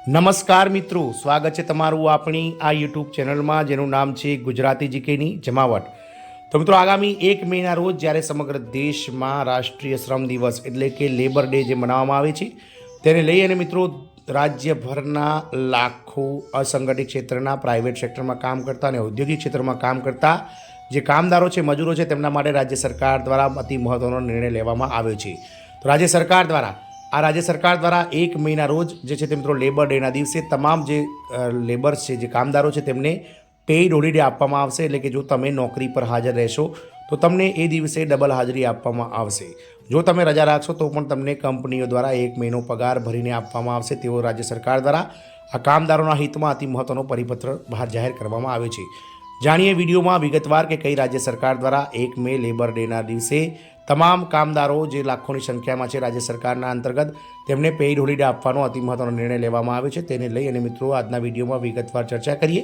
નમસ્કાર મિત્રો, સ્વાગત છે તમારું આપણી આ યુટ્યુબ ચેનલમાં જેનું નામ છે ગુજરાતી જીકેની જમાવટ। તો મિત્રો, આગામી 1 મેના રોજ જ્યારે સમગ્ર દેશમાં રાષ્ટ્રીય શ્રમ દિવસ એટલે કે લેબર ડે જે મનાવવામાં આવે છે તેને લઈ અને મિત્રો રાજ્યભરના લાખો અસંગઠિત ક્ષેત્રના પ્રાઇવેટ સેક્ટરમાં કામ કરતા અને ઔદ્યોગિક ક્ષેત્રમાં કામ કરતા જે કામદારો છે, મજૂરો છે, તેમના માટે રાજ્ય સરકાર દ્વારા અતિ મહત્ત્વનો નિર્ણય લેવામાં આવ્યો છે। તો રાજ્ય સરકાર દ્વારા 1 મેના રોજ જે છે તે મિત્રો લેબર ડેના દિવસે તમામ જે લેબર્સ છે, જે કામદારો છે, તેમને પેઇડ હોલિડે આપવામાં આવશે। એટલે કે જો તમે નોકરી પર હાજર રહેશો તો તમને એ દિવસે ડબલ હાજરી આપવામાં આવશે। જો તમે રજા રાખશો તો પણ તમને કંપનીઓ દ્વારા 1 મહિનો પગાર ભરીને આપવામાં આવશે। તેવો રાજ્ય સરકાર દ્વારા આ કામદારોના હિતમાં અતિ મહત્ત્વનો પરિપત્ર બહાર જાહેર કરવામાં આવ્યો છે। જાણીએ વિડીયોમાં વિગતવાર કે કઈ રાજ્ય સરકાર દ્વારા 1 મે લેબર ડેના દિવસે તમામ કામદારો જે લાખોની સંખ્યામાં છે રાજ્ય સરકારના અંતર્ગત તેમને પેઇડ હોલિડે આપવાનો અતિ મહત્ત્વનો નિર્ણય લેવામાં આવ્યો છે। તેને લઈ અને મિત્રો આજના વિડીયોમાં વિગતવાર ચર્ચા કરીએ।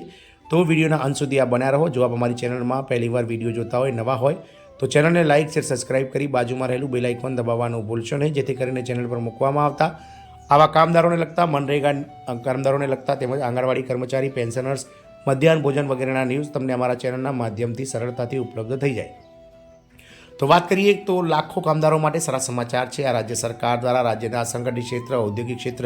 તો વિડીયોના અંત સુધી આ બન્યા રહો। જો આપ અમારી ચેનલમાં પહેલીવાર વિડીયો જોતા હોય, નવા હોય તો ચેનલને લાઇક, શેર, સબસ્ક્રાઇબ કરી બાજુમાં રહેલું બેલ આઇકોન દબાવવાનું ભૂલશો નહીં, જેથી કરીને ચેનલ પર મૂકવામાં આવતા આવા કામદારોને લગતા, મનરેગા કામદારોને લગતા તેમજ આંગણવાડી કર્મચારી, પેન્શનર્સ, મધ્યાહન ભોજન વગેરેના ન્યૂઝ તમને અમારા ચેનલના માધ્યમથી સરળતાથી ઉપલબ્ધ થઈ જાય। તો વાત કરીએ તો લાખો કામદારો માટે સારા સમાચાર છે। આ રાજ્ય સરકાર દ્વારા રાજ્યના સંગઠિત ક્ષેત્ર, ઔદ્યોગિક ક્ષેત્ર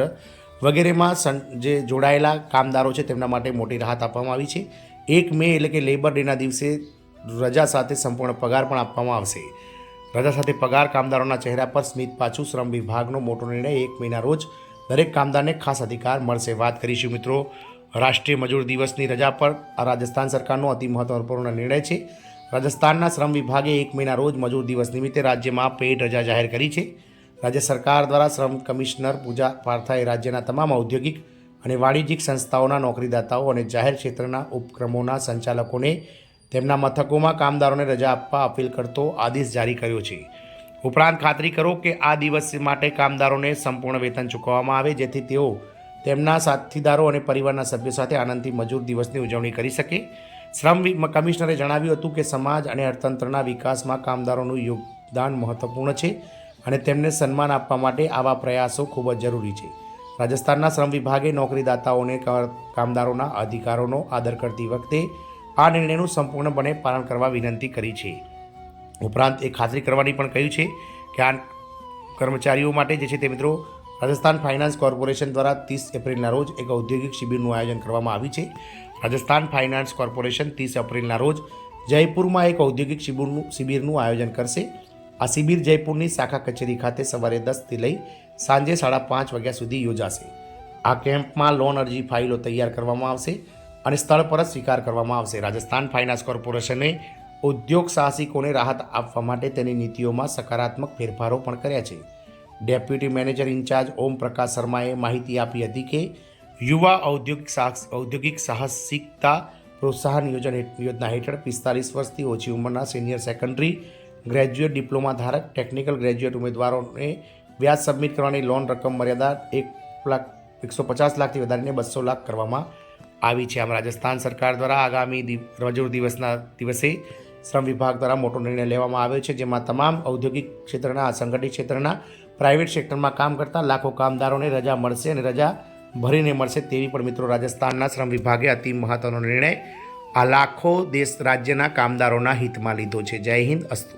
વગેરેમાં જે જોડાયેલા કામદારો છે તેમના માટે મોટી રાહત આપવામાં આવી છે। 1 મે એટલે કે લેબર ડેના દિવસે રજા સાથે સંપૂર્ણ પગાર પણ આપવામાં આવશે। રજા સાથે પગાર, કામદારોના ચહેરા પર સ્મિત પાછું, શ્રમ વિભાગનો મોટો નિર્ણય। 1 મેના રોજ દરેક કામદારને ખાસ અધિકાર મળશે। વાત કરીશું મિત્રો રાષ્ટ્રીય મજૂર દિવસની રજા પર આ રાજસ્થાન સરકારનો અતિ મહત્વપૂર્ણ નિર્ણય છે। રાજસ્થાનના શ્રમ વિભાગે 1 મેના રોજ મજૂર દિવસ નિમિત્તે રાજ્યમાં પેઇડ રજા જાહેર કરી છે। રાજ્ય સરકાર દ્વારા શ્રમ કમિશનર પૂજા પાર્થાએ રાજ્યના તમામ ઔદ્યોગિક અને વાણિજ્યિક સંસ્થાઓના નોકરીદાતાઓ અને જાહેર ક્ષેત્રના ઉપક્રમોના સંચાલકોને તેમના મથકોમાં કામદારોને રજા આપવા અપીલ કરતો આદેશ જારી કર્યો છે। ઉપરાંત ખાતરી કરો કે આ દિવસ માટે કામદારોને સંપૂર્ણ વેતન ચૂકવવામાં આવે, જેથી તેઓ તેમના સાથીદારો અને પરિવારના સભ્યો સાથે આનંદથી મજૂર દિવસની ઉજવણી કરી શકે। શ્રમ કમિશનરે જણાવ્યું હતું કે સમાજ અને અર્થતંત્રના વિકાસમાં કામદારોનું યોગદાન મહત્વપૂર્ણ છે અને તેમને સન્માન આપવા માટે આવા પ્રયાસો ખૂબ જ જરૂરી છે। રાજસ્થાનના શ્રમ વિભાગે નોકરીદાતાઓને કામદારોના અધિકારોનો આદર કરતી વખતે આ નિર્ણયનું સંપૂર્ણપણે પાલન કરવા વિનંતી કરી છે। ઉપરાંત એ ખાતરી કરવાની પણ કહ્યું છે કે આ કર્મચારીઓ માટે જે છે તે મિત્રો રાજસ્થાન ફાઇનાન્સ કોર્પોરેશન દ્વારા 30 એપ્રિલના રોજ એક ઔદ્યોગિક શિબિરનું આયોજન કરવામાં આવ્યું છે। રાજસ્થાન ફાઇનાન્સ કોર્પોરેશન 30 એપ્રિલના રોજ જયપુરમાં એક ઔદ્યોગિક શિબિરનું આયોજન કરશે। આ શિબિર જયપુરની શાખા કચેરી ખાતે સવારે 10થી લઈ સાંજે 5:30 વાગ્યા સુધી યોજાશે। આ કેમ્પમાં લોન અરજી ફાઇલો તૈયાર કરવામાં આવશે અને સ્થળ પર જ સ્વીકાર કરવામાં આવશે। રાજસ્થાન ફાઇનાન્સ કોર્પોરેશને ઉદ્યોગ સાહસિકોને રાહત આપવા માટે તેની નીતિઓમાં સકારાત્મક ફેરફારો પણ કર્યા છે। Deputy manager in charge Om Prakash શર્માએ માહિતી આપી હતી કે યુવા ઔદ્યોગિક સાહસિકતા પ્રોત્સાહન યોજના હેઠળ 45 વર્ષથી ઓછી ઉંમરના સિનિયર સેકન્ડરી ગ્રેજ્યુએટ, ડિપ્લોમા ધારક, ટેકનિકલ ગ્રેજ્યુએટ ઉમેદવારોને વ્યાજ સબમિટ કરવાની લોન રકમ મર્યાદા 150 લાખથી વધારીને 200 લાખ કરવામાં આવી છે। આમ રાજસ્થાન સરકાર દ્વારા આગામી મજૂર દિવસના દિવસે શ્રમ વિભાગ દ્વારા મોટો નિર્ણય લેવામાં આવ્યો છે, જેમાં તમામ ઔદ્યોગિક ક્ષેત્રના, અસંગઠિત ક્ષેત્રના, પ્રાઇવેટ સેક્ટરમાં કામ કરતા લાખો કામદારોને રજા મળશે અને રજા ભરીને મળશે તેવી પણ મિત્રો રાજસ્થાનના શ્રમ વિભાગે અતિ મહત્વનો નિર્ણય આ લાખો રાજ્યના કામદારોના હિતમાં લીધો છે। જય હિન્દ, અસ્તુ।